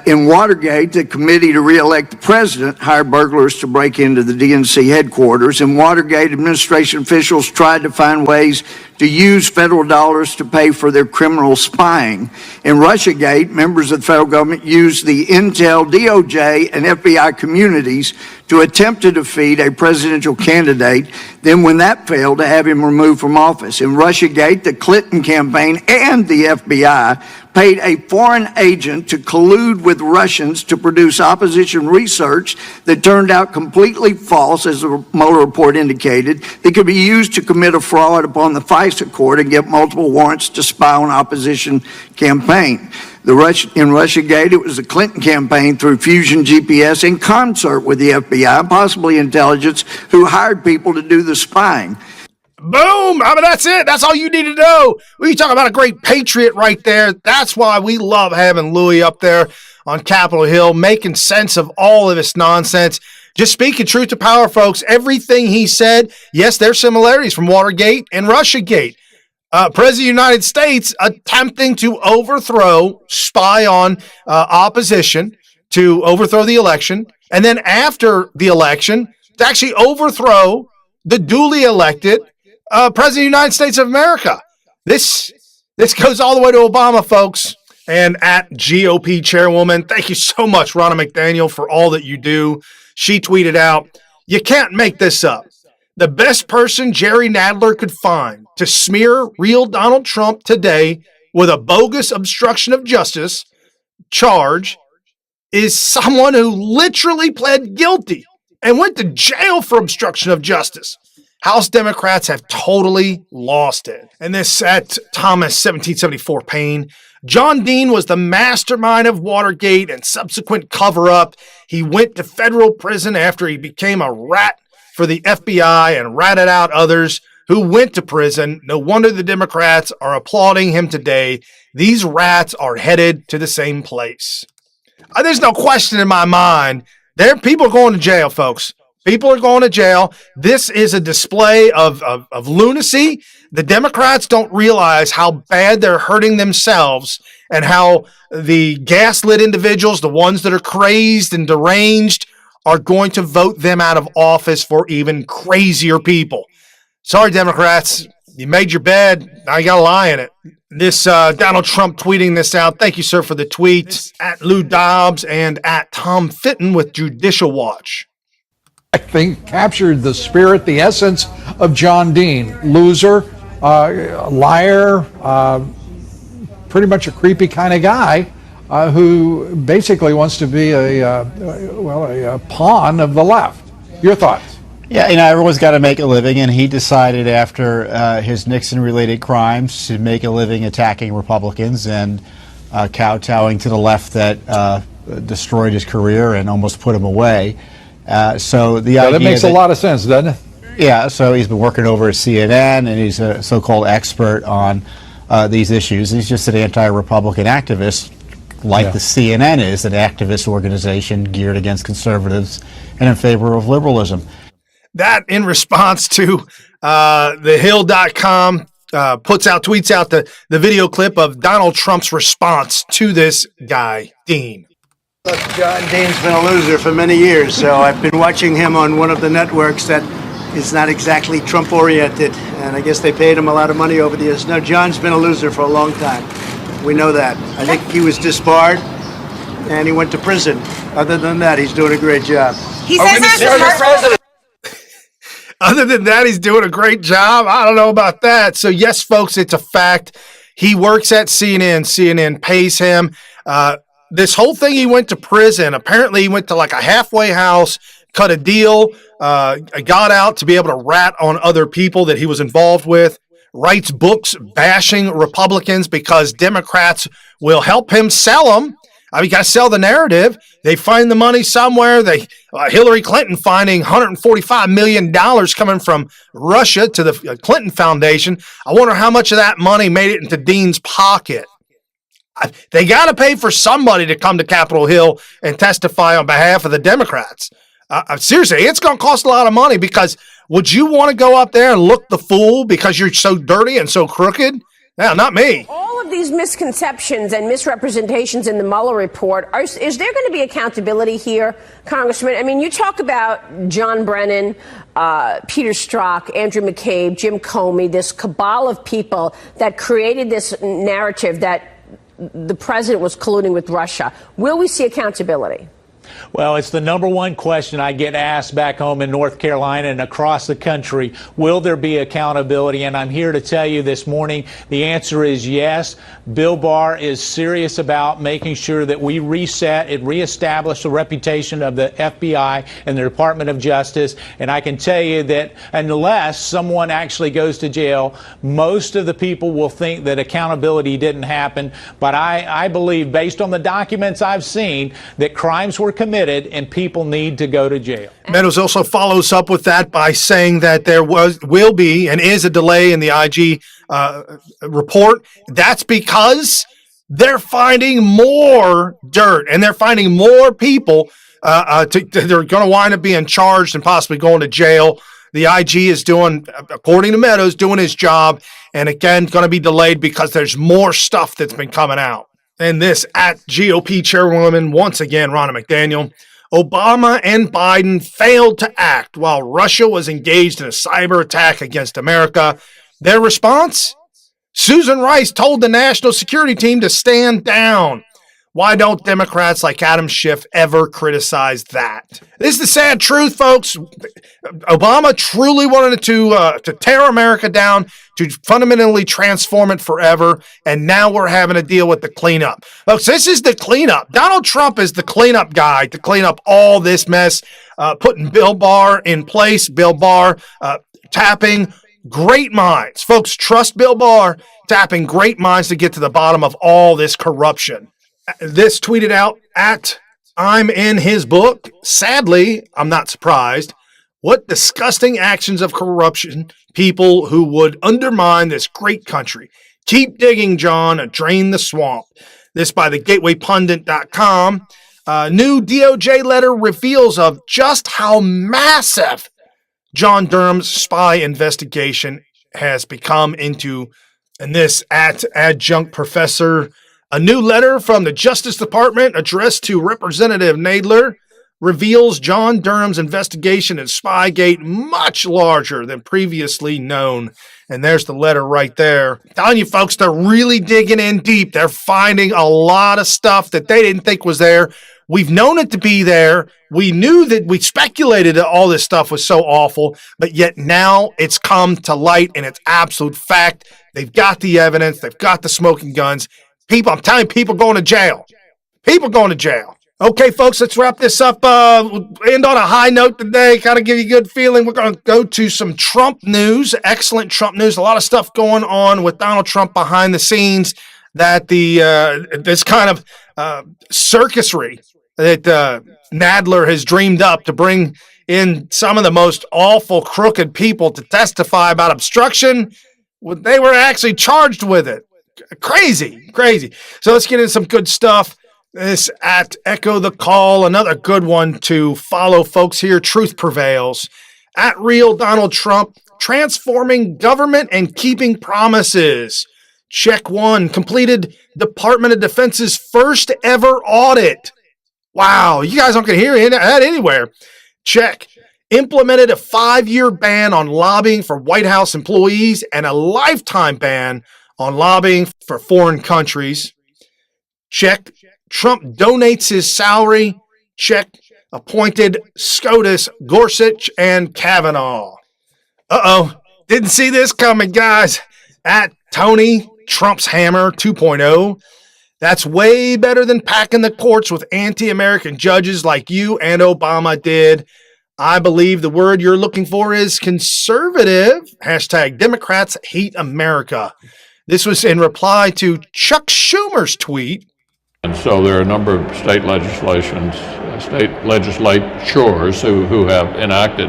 In Watergate, the committee to re-elect the president hired burglars to break into the DNC headquarters. In Watergate, administration officials tried to find ways to use federal dollars to pay for their criminal spying. In Russiagate, members of the federal government used the Intel, DOJ, and FBI communities to attempt to defeat a presidential candidate, then when that failed, to have him removed from office. In Russiagate, the Clinton campaign and the FBI paid a foreign agent to collude with Russians to produce opposition research that turned out completely false, as the Mueller report indicated, that could be used to commit a fraud upon the FISA court and get multiple warrants to spy on opposition campaign. In Russiagate, it was the Clinton campaign through Fusion GPS in concert with the FBI, possibly intelligence, who hired people to do the spying. Boom! I mean, that's it. That's all you need to know. We talk about a great patriot right there. That's why we love having Louis up there on Capitol Hill, making sense of all of this nonsense. Just speaking truth to power, folks. Everything he said, yes, there's similarities from Watergate and Russiagate. President of the United States attempting to spy on opposition, to overthrow the election, and then after the election, to actually overthrow the duly elected President of the United States of America. This goes all the way to Obama, folks. And at GOP Chairwoman, thank you so much, Ronna McDaniel, for all that you do. She tweeted out, "You can't make this up. The best person Jerry Nadler could find to smear real Donald Trump today with a bogus obstruction of justice charge is someone who literally pled guilty and went to jail for obstruction of justice." House Democrats have totally lost it. And this at Thomas 1774 Payne. John Dean was the mastermind of Watergate and subsequent cover-up. He went to federal prison after he became a rat for the FBI and ratted out others who went to prison. No wonder the Democrats are applauding him today. These rats are headed to the same place. There's no question in my mind. People are going to jail, folks. People are going to jail. This is a display of lunacy. The Democrats don't realize how bad they're hurting themselves and how the gaslit individuals, the ones that are crazed and deranged, are going to vote them out of office for even crazier people. Sorry, Democrats. You made your bed. Now you got to lie in it. This Donald Trump tweeting this out. Thank you, sir, for the tweet. At Lou Dobbs and at Tom Fitton with Judicial Watch. I think captured the spirit, the essence of John Dean. Loser, liar, pretty much a creepy kind of guy who basically wants to be a pawn of the left. Your thoughts? Yeah, everyone's got to make a living, and he decided after his Nixon-related crimes to make a living attacking Republicans and kowtowing to the left that destroyed his career and almost put him away. So the idea that makes a lot of sense, doesn't it? Yeah, so he's been working over at CNN, and he's a so-called expert on these issues. He's just an anti-Republican activist, like the CNN is, an activist organization geared against conservatives and in favor of liberalism. That in response to thehill.com tweets out the video clip of Donald Trump's response to this guy, Dean. Look, John Dean's been a loser for many years, so I've been watching him on one of the networks that is not exactly Trump-oriented, and I guess they paid him a lot of money over the years. No, John's been a loser for a long time. We know that. I think he was disbarred, and he went to prison. Other than that, he's doing a great job. He says there's president. Other than that, he's doing a great job. I don't know about that. So, yes, folks, it's a fact. He works at CNN. CNN pays him. This whole thing, he went to prison. Apparently, he went to like a halfway house, cut a deal, got out to be able to rat on other people that he was involved with, writes books bashing Republicans because Democrats will help him sell them. You got to sell the narrative. They find the money somewhere. Hillary Clinton finding $145 million coming from Russia to the Clinton Foundation. I wonder how much of that money made it into Dean's pocket. They got to pay for somebody to come to Capitol Hill and testify on behalf of the Democrats. Seriously, it's going to cost a lot of money because would you want to go up there and look the fool because you're so dirty and so crooked? No, not me. All of these misconceptions and misrepresentations in the Mueller report, is there going to be accountability here, Congressman? I mean, you talk about John Brennan, Peter Strzok, Andrew McCabe, Jim Comey, this cabal of people that created this narrative that the president was colluding with Russia. Will we see accountability? Well, it's the number one question I get asked back home in North Carolina and across the country. Will there be accountability? And I'm here to tell you this morning, the answer is yes. Bill Barr is serious about making sure that we reset and reestablish the reputation of the FBI and the Department of Justice. And I can tell you that unless someone actually goes to jail, most of the people will think that accountability didn't happen. But I believe, based on the documents I've seen, that crimes were committed and people need to go to jail. Meadows also follows up with that by saying that there will be and is a delay in the IG report. That's because they're finding more dirt and they're finding more people they're going to wind up being charged and possibly going to jail. The IG is doing, according to Meadows, doing his job. And again, going to be delayed because there's more stuff that's been coming out. And this at GOP Chairwoman, once again, Ronna McDaniel. Obama and Biden failed to act while Russia was engaged in a cyber attack against America. Their response? Susan Rice told the national security team to stand down. Why don't Democrats like Adam Schiff ever criticize that? This is the sad truth, folks. Obama truly wanted to tear America down, to fundamentally transform it forever, and now we're having to deal with the cleanup. Folks, this is the cleanup. Donald Trump is the cleanup guy to clean up all this mess, putting Bill Barr in place, Bill Barr tapping great minds. Folks, trust Bill Barr tapping great minds to get to the bottom of all this corruption. This tweeted out at I'm in his book. Sadly, I'm not surprised. What disgusting actions of corruption, people who would undermine this great country. Keep digging, John, and drain the swamp. This by the gatewaypundit.com. New DOJ letter reveals of just how massive John Durham's spy investigation has become into. And this at adjunct professor, a new letter from the Justice Department addressed to Representative Nadler reveals John Durham's investigation in Spygate much larger than previously known. And there's the letter right there. I'm telling you, folks, they're really digging in deep. They're finding a lot of stuff that they didn't think was there. We've known it to be there. We knew that, we speculated that all this stuff was so awful, but yet now it's come to light and it's absolute fact. They've got the evidence. They've got the smoking guns. People, I'm telling you, people going to jail. People going to jail. Okay, folks, let's wrap this up. End on a high note today, kind of give you a good feeling. We're going to go to some Trump news, excellent Trump news. A lot of stuff going on with Donald Trump behind the scenes, that this kind of circusry that Nadler has dreamed up to bring in some of the most awful, crooked people to testify about obstruction. They were actually charged with it. Crazy. So let's get into some good stuff. This at Echo the Call, another good one to follow, folks here. Truth prevails. At Real Donald Trump, transforming government and keeping promises. Check one, completed Department of Defense's first ever audit. Wow, you guys aren't going to hear that anywhere. Check. Implemented a 5-year ban on lobbying for White House employees and a lifetime ban on lobbying for foreign countries. Check. Trump donates his salary. Check. Appointed SCOTUS, Gorsuch, and Kavanaugh. Didn't see this coming, guys. At Tony, Trump's Hammer 2.0. That's way better than packing the courts with anti-American judges like you and Obama did. I believe the word you're looking for is conservative. Hashtag Democrats hate America. This was in reply to Chuck Schumer's tweet. And so there are a number of state legislatures who have enacted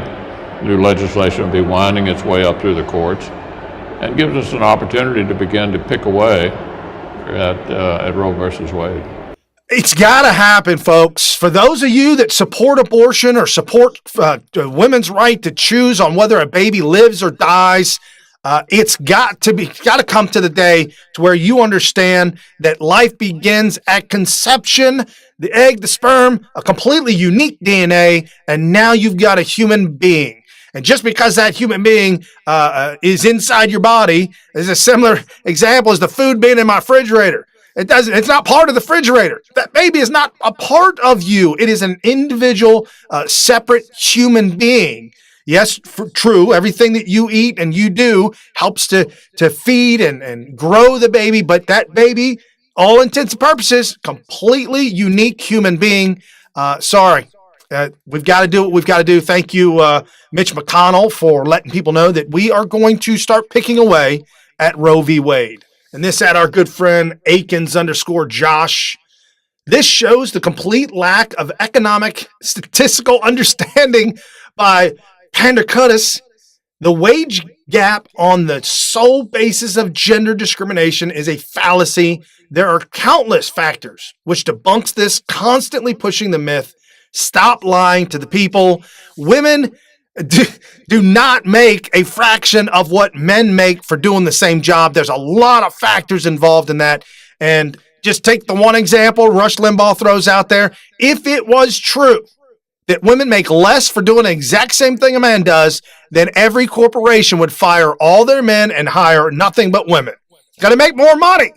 new legislation will be winding its way up through the courts, and gives us an opportunity to begin to pick away at Roe versus Wade. It's got to happen, folks. For those of you that support abortion or support women's right to choose on whether a baby lives or dies, it's got to come to the day to where you understand that life begins at conception, the egg, the sperm, a completely unique DNA, and now you've got a human being. And just because that human being is inside your body is a similar example as the food being in my refrigerator. It's not part of the refrigerator. That baby is not a part of you. It is an individual, separate human being. Yes, true. Everything that you eat and you do helps to feed and grow the baby. But that baby, all intents and purposes, completely unique human being. Sorry. We've got to do what we've got to do. Thank you, Mitch McConnell, for letting people know that we are going to start picking away at Roe v. Wade. And this at our good friend Akins_Josh. This shows the complete lack of economic statistical understanding by Pandercutis. The wage gap on the sole basis of gender discrimination is a fallacy. There are countless factors which debunks this, constantly pushing the myth. Stop lying to the people. Women do not make a fraction of what men make for doing the same job. There's a lot of factors involved in that. And just take the one example Rush Limbaugh throws out there. If it was true that women make less for doing the exact same thing a man does, then every corporation would fire all their men and hire nothing but women. Got to make more money.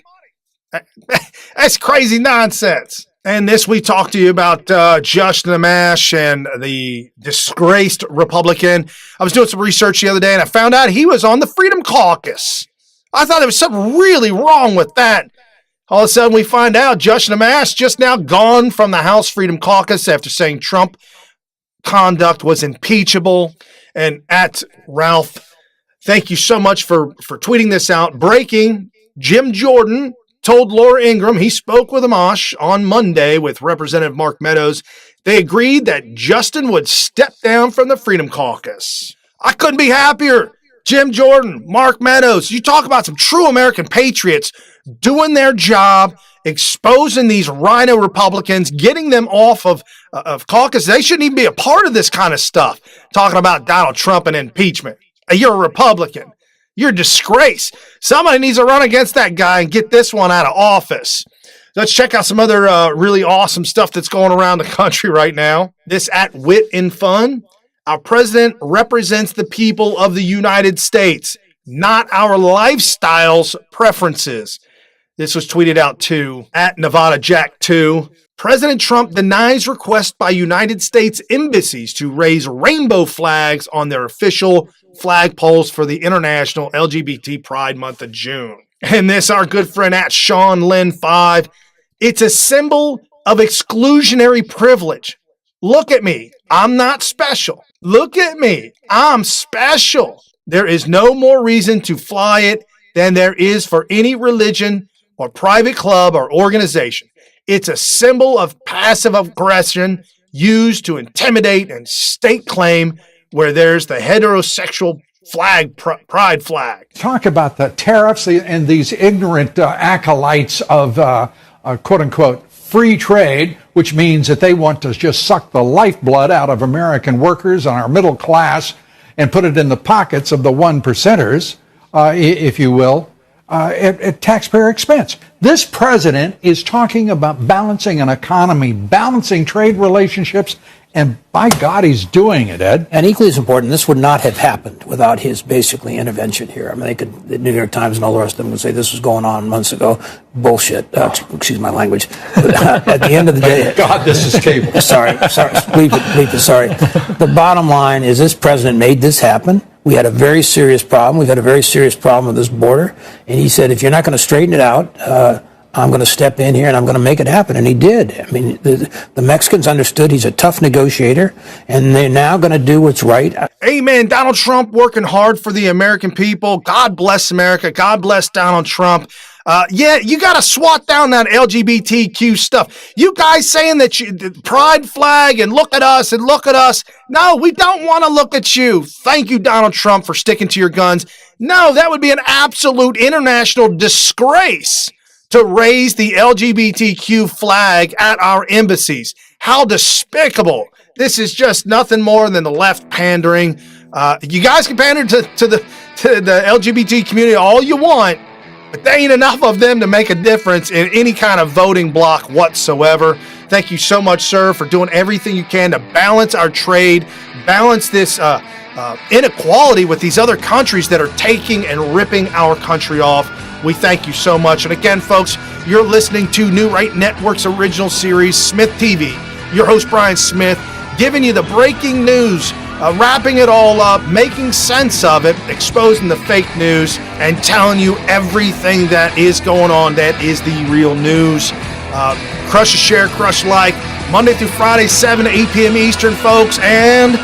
That's crazy nonsense. And this, we talked to you about Justin Amash and the disgraced Republican. I was doing some research the other day, and I found out he was on the Freedom Caucus. I thought there was something really wrong with that. All of a sudden, we find out Justin Amash just now gone from the House Freedom Caucus after saying Trump conduct was impeachable. And at Ralph, thank you so much for tweeting this out. Breaking, Jim Jordan told Laura Ingraham he spoke with Amash on Monday with Representative Mark Meadows. They agreed that Justin would step down from the Freedom Caucus. I couldn't be happier. Jim Jordan, Mark Meadows, you talk about some true American patriots doing their job, exposing these rhino Republicans, getting them off of caucus. They shouldn't even be a part of this kind of stuff, talking about Donald Trump and impeachment. You're a Republican. You're a disgrace. Somebody needs to run against that guy and get this one out of office. Let's check out some other really awesome stuff that's going around the country right now. This at Wit and Fun. Our president represents the people of the United States, not our lifestyles preferences. This was tweeted out too at Nevada Jack 2. President Trump denies request by United States embassies to raise rainbow flags on their official flagpoles for the International LGBT Pride Month of June. And this, our good friend at Sean Lynn 5. It's a symbol of exclusionary privilege. Look at me. I'm not special. Look at me. I'm special. There is no more reason to fly it than there is for any religion or private club or organization. It's a symbol of passive aggression used to intimidate and stake claim where there's the heterosexual flag, pride flag. Talk about the tariffs and these ignorant acolytes of quote-unquote free trade, which means that they want to just suck the lifeblood out of American workers and our middle class and put it in the pockets of the 1%ers, if you will, at taxpayer expense. This president is talking about balancing an economy, balancing trade relationships, and by God, he's doing it, Ed. And equally as important, this would not have happened without his basically intervention here. I mean, the New York Times and all the rest of them would say this was going on months ago. Bullshit. Excuse my language. But, at the end of the day, God, this is cable. Sorry. Bleep it. Sorry. The bottom line is this president made this happen. We had a very serious problem. We've had a very serious problem with this border. And he said, if you're not going to straighten it out, I'm going to step in here and I'm going to make it happen. And he did. I mean, the Mexicans understood he's a tough negotiator, and they're now going to do what's right. Amen. Donald Trump working hard for the American people. God bless America. God bless Donald Trump. Yeah, you got to swat down that LGBTQ stuff. You guys saying that the pride flag and look at us and look at us. No, we don't want to look at you. Thank you, Donald Trump, for sticking to your guns. No, that would be an absolute international disgrace to raise the LGBTQ flag at our embassies. How despicable. This is just nothing more than the left pandering. You guys can pander to the LGBT community all you want, but there ain't enough of them to make a difference in any kind of voting block whatsoever. Thank you so much, sir, for doing everything you can to balance our trade, balance this inequality with these other countries that are taking and ripping our country off. We thank you so much. And again, folks, you're listening to New Right Network's original series, SmythTV. Your host, Brian Smith, giving you the breaking news, wrapping it all up, making sense of it, exposing the fake news, and telling you everything that is going on that is the real news. Crush a share, crush like, Monday through Friday, 7 to 8 p.m. Eastern, folks. And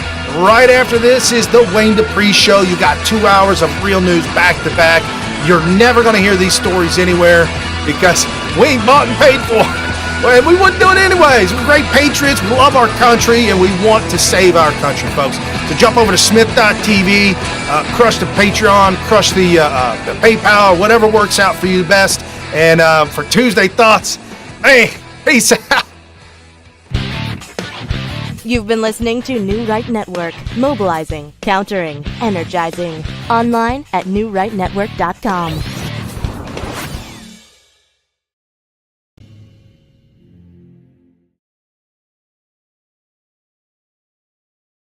right after this is the Wayne Dupree Show. You got 2 hours of real news back to back. You're never going to hear these stories anywhere because we ain't bought and paid for it. Well, we wouldn't do it anyways. We're great patriots. We love our country, and we want to save our country, folks. So jump over to Smith.tv, crush the Patreon, crush the PayPal, whatever works out for you best. And for Tuesday Thoughts, hey, peace out. You've been listening to New Right Network, mobilizing, countering, energizing. Online at newrightnetwork.com.